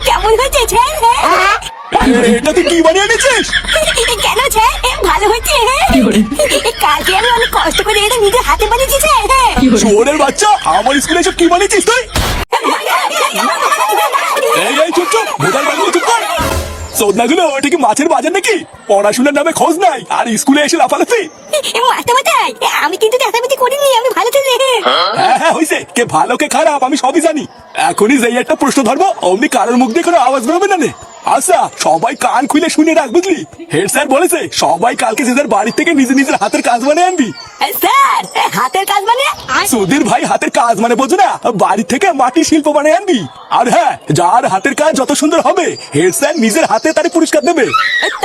কেমন হয়েছে স্যার? এটা তুই কি বানিয়ে এনেছিস? কেন স্যার ভালো হয়েছে? কালকে আমি অনেক কষ্ট করে এটা নিজে হাতে বানিয়েছি স্যার। শুয়োরের বাচ্চা, আমার স্কুলে এসব কি বানিয়েছিস তুই? এই চুপ চুপ, ভোটার বানিয়ে চুপ কর। সোদনাগুলো, ওটা কি মাছের বাজার নাকি? পড়াশোনার নামে খোঁজ নাই আর স্কুলে এসে লাফালাফি। মাস্টারমশাই, আমি কিন্তু চেঁচামেচি করিনি, আমি ভালো ছেলে। হ্যাঁ হইছে, কে ভালো কে খারাপ আমি সবই জানি। এখনই যেই একটা প্রশ্ন ধরবো অমনি কারোর মুখ দিয়ে কোনো আওয়াজ বেরোবে না। আচ্ছা, সবাই কান খুলে শুনে রাখ, বুঝলি? হেড স্যার বলেছে সবাই কালকে যে যার বাড়ি থেকে নিজের নিজের হাতের কাজ বানিয়ে আনবি। স্যার, হাতের কাজ মানে? সুধীর ভাই, হাতের কাজ মানে বোঝো না? বাড়ি থেকে মাটির শিল্প বানিয়ে আনবি। আর হ্যাঁ, যার হাতের কাজ যত সুন্দর হবে হেড স্যার নিজের হাতে তার পুরস্কার দেবে।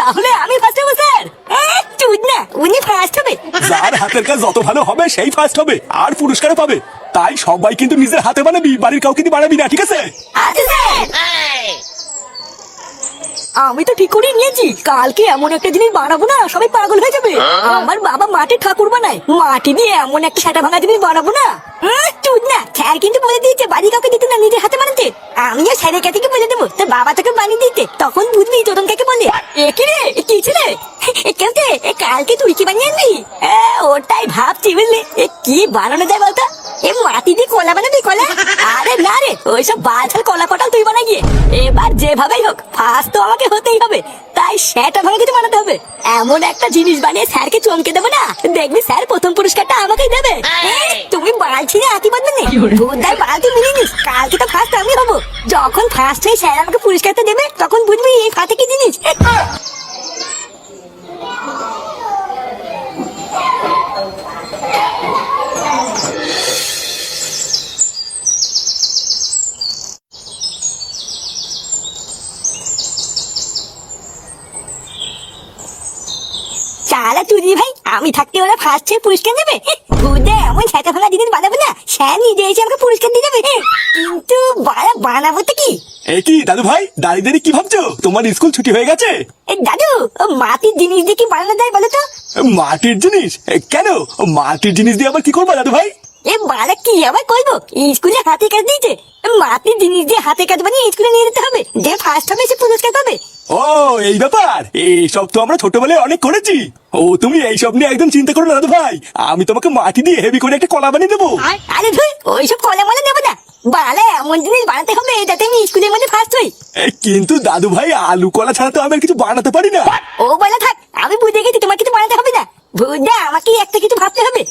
তাহলে আমি ফার্স্ট হবো স্যার? চুদ না, উনি ফার্স্ট হবে। যার হাতের কাজ যত ভালো হবে সেই ফার্স্ট হবে আর পুরস্কারও পাবে। তাই সবাই কিন্তু নিজের হাতে বানাবি, বাড়ির কাউকে দিয়ে বানাবি না, ঠিক আছে? আচ্ছা স্যার। আমি তো ঠিক করে নিয়েছি, কালকে এমন একটা জিনিস বানাবো না সবাই পাগল হয়ে যাবে। আমার বাবা মাটির ঠাকুর বানায়, মাটি দিয়ে এমন একটা সেটা ভাঙা জিনিস বানাবো না। চুদ না, স্যার কিন্তু বলে দিয়েছে বাড়ি কাউকে দিতে না, নিজের হাতে বানাতে। আমিও স্যারের কাছে বলে দেবো তোর বাবা তোকে বানিয়ে দিতে, তখন বুঝবি তোরন কাকে বলে। কি রে, কি ছিলে? কেমতে কালকে তুই কি বানিয়ে আনবি? ওটাই ভাবছি, বুঝলি কি বানানো যায় বলতো? মাটি দিয়ে কলা বানাবি? কলা? আরে না রে, ওইসব বালছাল কলা পটাল তুই বানা গিয়ে। এবার যেভাবেই হোক ফার্স্ট তো আমাকে হতেই হবে, তাই সেটা ভাঙা কিছু বানাতে হবে। এমন একটা জিনিস বানিয়ে স্যারকে চমকে দেবো না, দেখবি স্যার প্রথম পুরস্কারটা আমাকেই দেবে। তুমি বালছি না আতি বাঁধবে না, ভোদার বালতি মিলিয়ে নিস, কালকে তো ফার্স্ট আমি হবো। যখন ফার্স্ট হয়ে স্যার আমাকে পুরস্কারটা দেবে তখন বুঝবি এই ফাতে কি জিনিস। চালা তুই ভাই, আমি থাকতে ওরা ফার্স্ট হয়ে পুরস্কার দেবে? ভুদে এমন ছাতা ভাঙা জিনিস বানাবো না, স্যার নিজে এসে আমাকে পুরস্কার দিয়ে যাবে। কিন্তু বানাবো তো কি? কি দাদু ভাই, দাঁড়িয়ে দাঁড়িয়ে কি ভাবছো? তোমার স্কুল ছুটি হয়ে গেছে? দাদু, মাটির জিনিস দিয়ে কি বানানো যায় বলো তো? মাটির জিনিস? কেন মাটির জিনিস দিয়ে আবার কি করবো দাদু ভাই? বাড়া কি আবার করবো? স্কুলে হাতে কাজ দিয়েছে, মাটির জিনিস দিয়ে হাতে কাজ বানিয়ে স্কুলে নিয়ে যেতে হবে, যে ফার্স্ট হবে সে পুরস্কার পাবে। ও এই ব্যাপার, এইসব তো আমরা ছোটবেলায় অনেক করেছি। ও তুমি এইসব নিয়ে একদম চিন্তা করো না দাদু ভাই, আমি তোমাকে মাটি দিয়ে হেভি করে একটা কলা বানিয়ে দেবো। আরে ধুই, ওইসব কলা মলা নেবো না, বালা এমন জিনিস বানাতে হবে যাতে আমি স্কুলের মধ্যে ফার্স্ট হই। কিন্তু দাদু ভাই, আলু কলা ছাড়া তো আমি আর কিছু বানাতে পারি না। ও বলা থাক, আমি বুঝে গেছি তোমার কিছু বানাতে হবে না। বুঝা আমাকে একটা কিছু ভাবতে হবে।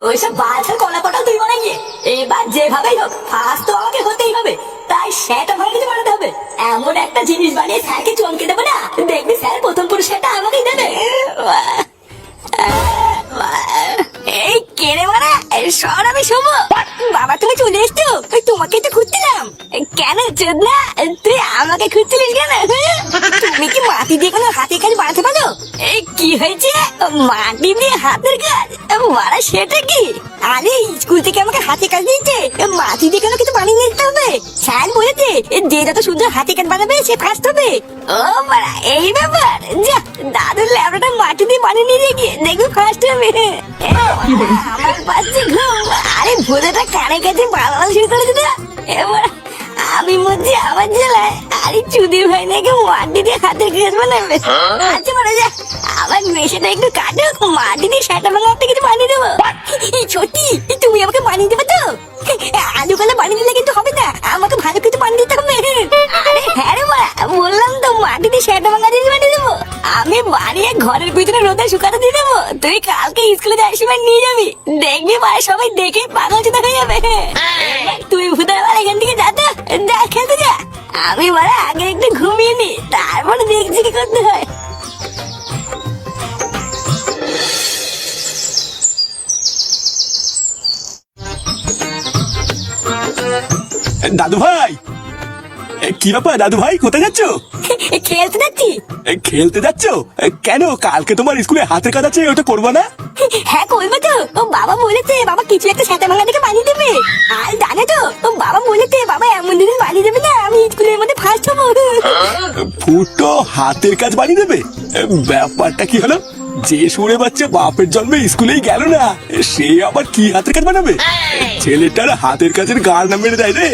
ওইসব বালছাল কলা পটাল তুই বানাই গিয়ে, এবার যেভাবেই হোক ফার্স্ট তো আমাকে হতেই হবে, তাই সেটা ভালো কিছু বানাতে হবে। এমন একটা জিনিস বানিয়ে স্যারকে চমকে দেবো না, দেখবি স্যার প্রথম পুরস্কারটা আমাকেই দেবে। এই কেড়ে মারা সর, আমি শোবো। বাবা তুমি চলে এসছো, তোমাকে তো খুঁজছিলাম। কেন চোদনা, তুই আমাকে খুঁজছিলিস কেন? তুমি কি মাটি দিয়ে কোনো হাতের কাজ বানাতে পারো? এই কি হয়েছে, মাটি দিয়ে হাতের কাজ? মারা সেটা কি? আরে স্কুল থেকে আমাকে হাতে কাজ দিয়েছে, মাটি দিয়ে কেন কিছু বানিয়ে নিতে হবে। স্যার বলেছে যে যত সুন্দর হাতে কাজ বানাবে সে ফার্স্ট হবে। ও মারা এই ব্যাপার, যা দাদুর ল্যাবটা মাটি দিয়ে বানিয়ে নিয়ে গিয়ে দেখবি ফার্স্ট হবে। আমার বাচ্চা ঘুম, আরে ভোদাটা কানে কাছে বালবাল শুরু করে দিল। এবার আমি মধ্যে আমার জেলায়, আরে চুদির ভাই নাকি মাটি দিয়ে হাতের কাজ বানাবে। আচ্ছা বলে যা, আমার মেশিনটা একটু কাটো, মাটি দিয়ে সেটা ভাঙা একটা কিছু বানিয়ে দেবো। সত্যি তুমি আমাকে বানিয়ে দেবে তো? আলু কলা বানিয়ে দিলে কিন্তু হবে না, আমাকে ভালো কিছু বানিয়ে দিতে হবে। আরে হ্যাঁ রে বাড়া, বললাম তো মাটি দিয়ে সেটা ভাঙা জিনিস বানিয়ে দেবো। আমি বানিয়ে ঘরের ভিতরে রোদে শুকাতে দিয়ে দেবো, তুই কালকে স্কুলে যাওয়ার সময় নিয়ে যাবি, দেখবি বাড়া সবাই দেখে পাগল চোদা হয়ে যাবে। তুই ভুদার বাড়া এখান থেকে যা তো, যা খেলতে যা। আমি বাড়া আগে একটু ঘুমিয়ে নি, তারপরে দেখছি কি করতে হয়। দাদু ভাই, কি ব্যাপার দাদু ভাই, কোথায় যাচ্ছ? খেলতে যাচ্ছি। খেলতে যাচ্ছ? কেন, কালকে তোমার স্কুলে হাতের কাজ আছে, ওটা করবো না? হ্যাঁ করবো তো, ও বাবা বলেছে বাবা কিছু একটা সাথে ভাঙা থেকে বানিয়ে দেবে। আর জানে তো ও বাবা বলেছে বাবা এমন দিন বানিয়ে দেবে না আমি স্কুলের মধ্যে ফার্স্ট হবো। ফুটো হাতের কাজ বানিয়ে দেবে? ব্যাপারটা কি হলো? যে সুরে বাচ্চা বাপের জন্মে স্কুলেই গেল না, সে আবার কি হাতের কাজ বানাবে? ছেলেটার হাতের কাজের গাড় না মেরে দেয় রে।